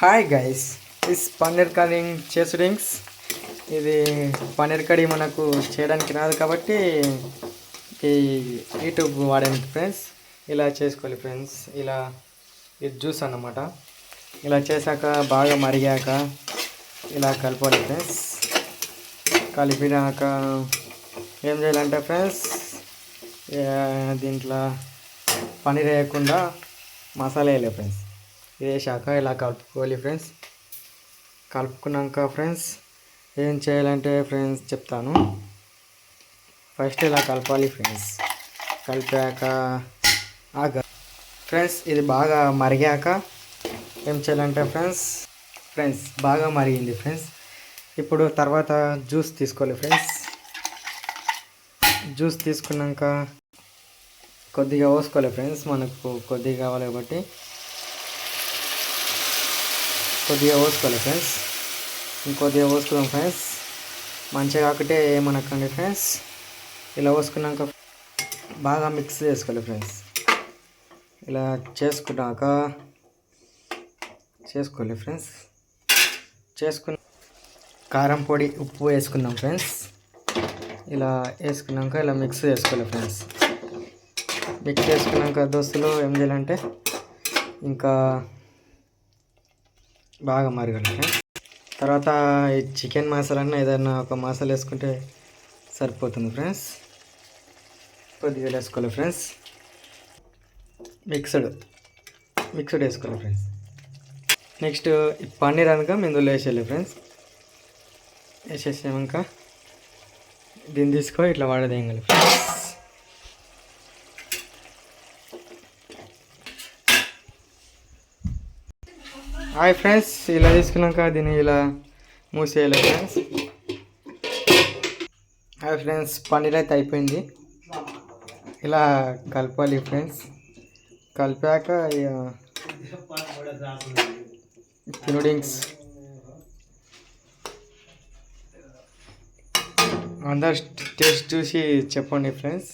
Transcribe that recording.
Hi guys, this paneer curry చేసుడింగ్స్. ఇది paneer curry మనకు చేయడానికి రాదు కాబట్టి ఈ యూట్యూబ్ వాడానికి ఫ్రెండ్స్ ఇలా చేసుకోవాలి ఫ్రెండ్స్. ఇలా ఇది జ్యూస్ అన్నమాట. ఇలా చేశాక బాగా మరిగాక ఇలా కలపాలి ఫ్రెండ్స్. కలిపినాక ఏం చేయాలంటే ఫ్రెండ్స్, దీంట్లో పన్నీర్ వేయకుండా మసాలా వేయాలి ఫ్రెండ్స్. ఇది వేసాక ఇలా కలుపుకోవాలి ఫ్రెండ్స్. కలుపుకున్నాక ఫ్రెండ్స్ ఏం చేయాలంటే ఫ్రెండ్స్ చెప్తాను. ఫస్ట్ ఇలా కలపాలి ఫ్రెండ్స్. కలిపాక ఫ్రెండ్స్ ఇది బాగా మరిగాక ఏం చేయాలంటే ఫ్రెండ్స్ బాగా మరిగింది ఫ్రెండ్స్. ఇప్పుడు తర్వాత జ్యూస్ తీసుకోవాలి ఫ్రెండ్స్. జ్యూస్ తీసుకున్నాక కొద్దిగా పోసుకోవాలి ఫ్రెండ్స్. మనకు కొద్దిగా కావాలి కాబట్టి కొద్దిగా పోసుకోవాలి ఫ్రెండ్స్. ఇంకొద్దిగా పోసుకున్నాం ఫ్రెండ్స్. మంచిగా కాకుంటే ఏమనకండి ఫ్రెండ్స్. ఇలా పోసుకున్నాక బాగా మిక్స్ చేసుకోవాలి ఫ్రెండ్స్. ఇలా చేసుకోవాలి ఫ్రెండ్స్. చేసుకున్న కారం పొడి ఉప్పు వేసుకున్నాం ఫ్రెండ్స్. ఇలా వేసుకున్నాక ఇలా మిక్స్ చేసుకోవాలి ఫ్రెండ్స్. మిక్స్ చేసుకున్నాక దోస్తులు ఏం చేయాలంటే ఇంకా బాగా మరగాలి ఫ్రెండ్స్. తర్వాత ఈ చికెన్ మసాలా ఏదైనా ఒక మసాలా వేసుకుంటే సరిపోతుంది ఫ్రెండ్స్. కొద్దిగా వేసుకోవాలి ఫ్రెండ్స్. మిక్స్డ్ వేసుకోవాలి ఫ్రెండ్స్. నెక్స్ట్ ఈ పన్నీర్ అనగా ఇందులో వేసేయాలి ఫ్రెండ్స్. వేసేసాక దీన్ని తీసుకో ఇట్లా వాడదేయాలి ఫ్రెండ్స్. హాయ్ ఫ్రెండ్స్, ఇలా తీసుకున్నాక దీన్ని ఇలా మూసేయాలి ఫ్రెండ్స్. హాయ్ ఫ్రెండ్స్, పన్నీర్ అయితే అయిపోయింది. ఇలా కలపాలి ఫ్రెండ్స్. కలిపాక నూడిల్స్ అందరు టేస్ట్ చూసి చెప్పండి ఫ్రెండ్స్.